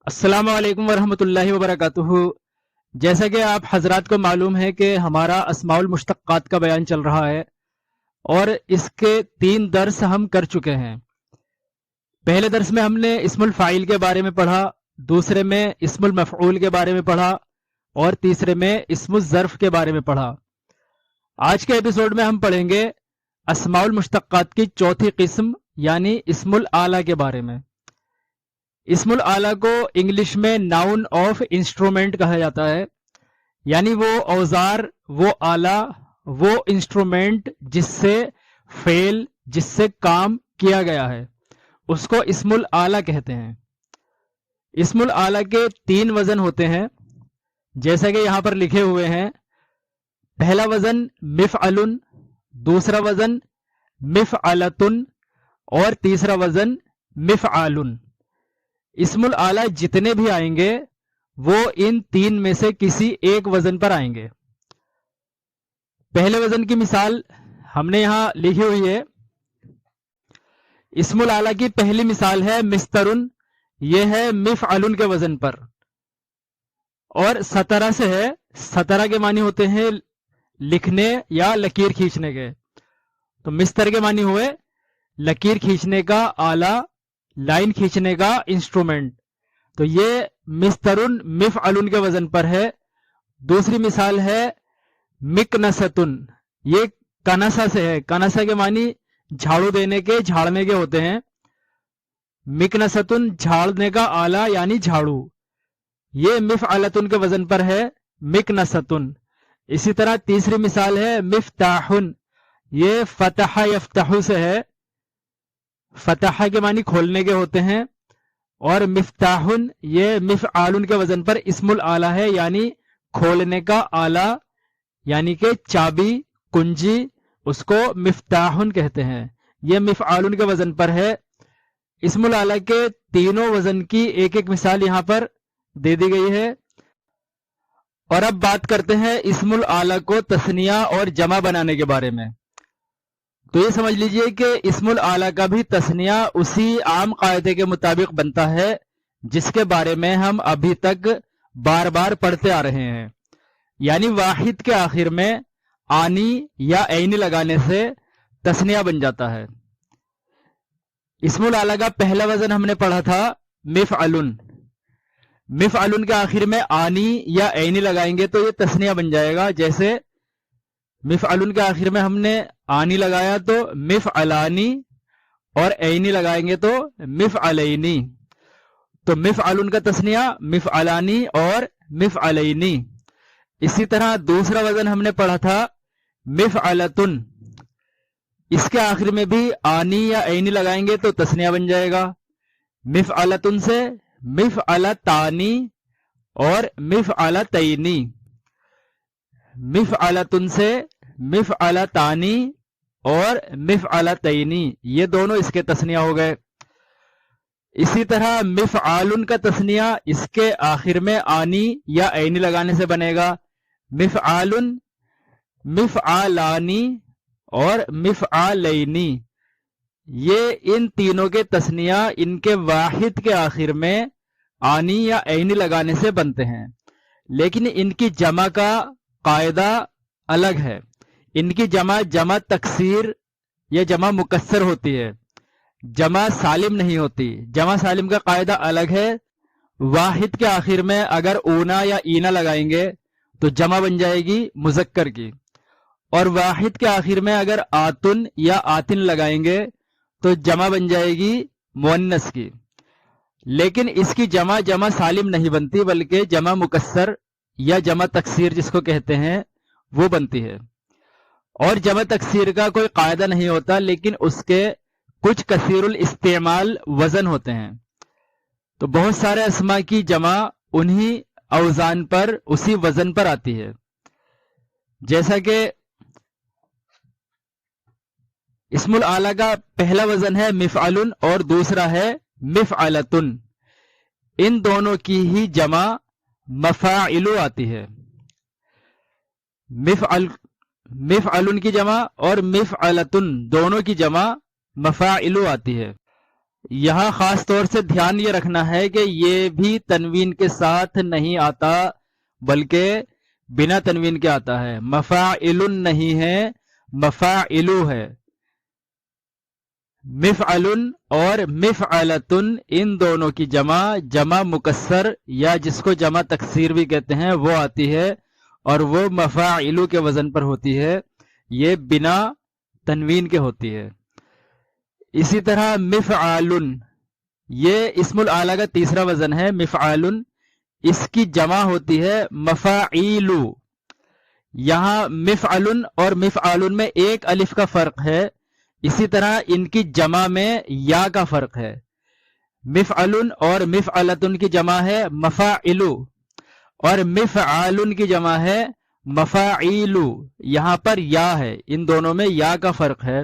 السلام علیکم ورحمۃ اللہ وبرکاتہ۔ جیسا کہ آپ حضرات کو معلوم ہے کہ ہمارا اسماء المشتقات کا بیان چل رہا ہے اور اس کے 3 درس ہم کر چکے ہیں۔ پہلے درس میں ہم نے اسم الفاعل کے بارے میں پڑھا، دوسرے میں اسم المفعول کے بارے میں پڑھا اور تیسرے میں اسم الظرف کے بارے میں پڑھا۔ آج کے ایپیسوڈ میں ہم پڑھیں گے اسماء المشتقات کی چوتھی قسم یعنی اسم الآلہ کے بارے میں۔ اسم الآلہ کو انگلش میں ناؤن آف انسٹرومنٹ کہا جاتا ہے، یعنی وہ اوزار، وہ آلہ، وہ انسٹرومنٹ جس سے فعل، جس سے کام کیا گیا ہے، اس کو اسم الآلہ کہتے ہیں۔ اسم الآلہ کے 3 وزن ہوتے ہیں جیسا کہ یہاں پر لکھے ہوئے ہیں۔ پہلا وزن مفعل، دوسرا وزن مفعلۃ اور تیسرا وزن مفعال۔ اسم الآلہ جتنے بھی آئیں گے وہ ان 3 میں سے کسی ایک وزن پر آئیں گے۔ پہلے وزن کی مثال ہم نے یہاں لکھی ہوئی ہے۔ اسم الآلہ کی پہلی مثال ہے مسترن، یہ ہے مفعل کے وزن پر، اور سترہ سے ہے۔ سترہ کے معنی ہوتے ہیں لکھنے یا لکیر کھینچنے کے، تو مستر کے معنی ہوئے لکیر کھینچنے کا آلہ، لائن کھینچنے کا انسٹرومنٹ، تو یہ مسترن مفعل کے وزن پر ہے۔ دوسری مثال ہے مکنستن، یہ کنسا سے ہے۔ کنسا کے معنی جھاڑو دینے کے، جھاڑنے کے ہوتے ہیں۔ مکنستن جھاڑنے کا آلہ یعنی جھاڑو، یہ مفعلتن کے وزن پر ہے، مکنستن۔ اسی طرح تیسری مثال ہے مفتاحن، یہ فتح یفتح سے ہے۔ فتح کے معنی کھولنے کے ہوتے ہیں، اور مفتاحن یہ مفعال کے وزن پر اسم الآلہ ہے، یعنی کھولنے کا آلہ، یعنی کہ چابی، کنجی، اس کو مفتاحن کہتے ہیں۔ یہ مفعال کے وزن پر ہے۔ اسم الآلہ کے تینوں وزن کی ایک ایک مثال یہاں پر دے دی گئی ہے۔ اور اب بات کرتے ہیں اسم الآلہ کو تثنیہ اور جمع بنانے کے بارے میں۔ تو یہ سمجھ لیجئے کہ اسم الآلہ کا بھی تثنیہ اسی عام قاعدے کے مطابق بنتا ہے جس کے بارے میں ہم ابھی تک بار بار پڑھتے آ رہے ہیں، یعنی واحد کے آخر میں آنی یا عینی لگانے سے تثنیہ بن جاتا ہے۔ اسم الآلہ کا پہلا وزن ہم نے پڑھا تھا مفعل۔ مفعل کے آخر میں آنی یا عینی لگائیں گے تو یہ تثنیہ بن جائے گا۔ جیسے مفعل کے آخر میں ہم نے آنی لگایا تو مفعلانی، اور عینی لگائیں گے تو مفعلینی، تو مفعل کا تثنیہ مفعلانی اور مفعلینی۔ اسی طرح دوسرا وزن ہم نے پڑھا تھا مفعلتن، اس کے آخر میں بھی آنی یا عینی لگائیں گے تو تثنیہ بن جائے گا۔ مفعلتن سے مفعلتانی اور مفعلتینی، مفعلتن سے مفعلتانی اور مفعلتینی، یہ دونوں اس کے تثنیہ ہو گئے۔ اسی طرح مفعال کا تثنیہ اس کے آخر میں آنی یا عینی لگانے سے بنے گا، مفعال، مفعالانی اور مفعالینی۔ یہ ان تینوں کے تثنیہ ان کے واحد کے آخر میں آنی یا عینی لگانے سے بنتے ہیں، لیکن ان کی جمع کا قاعدہ الگ ہے۔ ان کی جمع تکسیر یا جمع مکسر ہوتی ہے، جمع سالم نہیں ہوتی۔ جمع سالم کا قاعدہ الگ ہے۔ واحد کے آخر میں اگر اونا یا اینا لگائیں گے تو جمع بن جائے گی مذکر کی، اور واحد کے آخر میں اگر آتن یا آتن لگائیں گے تو جمع بن جائے گی مؤنث کی۔ لیکن اس کی جمع سالم نہیں بنتی، بلکہ جمع مکسر یا جمع تکسیر جس کو کہتے ہیں وہ بنتی ہے۔ اور جمع تکسیر کا کوئی قاعدہ نہیں ہوتا، لیکن اس کے کچھ کثیر الاستعمال وزن ہوتے ہیں۔ تو بہت سارے اسماء کی جمع انہی اوزان پر، اسی وزن پر آتی ہے۔ جیسا کہ اسم الآلہ کا پہلا وزن ہے مفعل اور دوسرا ہے مفعلتن، ان دونوں کی ہی جمع مفاعل آتی ہے۔ مفعل کی جمع اور مفعلتن دونوں کی جمع مفاعل آتی ہے۔ یہاں خاص طور سے دھیان یہ رکھنا ہے کہ یہ بھی تنوین کے ساتھ نہیں آتا بلکہ بنا تنوین کے آتا ہے. مفاعل نہیں ہے، مفاعلو ہے. مفعل اور مفعلۃ ان دونوں کی جمع مکسر یا جس کو جمع تکسیر بھی کہتے ہیں وہ آتی ہے اور وہ مفاعلو کے وزن پر ہوتی ہے. یہ بنا تنوین کے ہوتی ہے. اسی طرح مفعال، یہ اسم الاعلی کا تیسرا وزن ہے. مفعال اس کی جمع ہوتی ہے مفاعیل. یہاں مفعل اور مفعال میں ایک الف کا فرق ہے، اسی طرح ان کی جمع میں یا کا فرق ہے. مفعل اور مفعلۃ کی جمع ہے مفاعل اور مفعال کی جمع ہے مفاعیل. یہاں پر یا ہے، ان دونوں میں یا کا فرق ہے.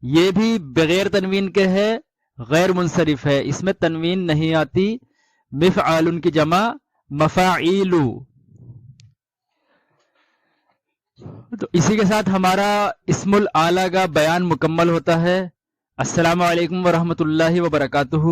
یہ بھی بغیر تنوین کے ہے، غیر منصرف ہے، اس میں تنوین نہیں آتی. مفعال کی جمع مفاعیل. تو اسی کے ساتھ ہمارا اسم الاعلی کا بیان مکمل ہوتا ہے. السلام علیکم ورحمۃ اللہ وبرکاتہ.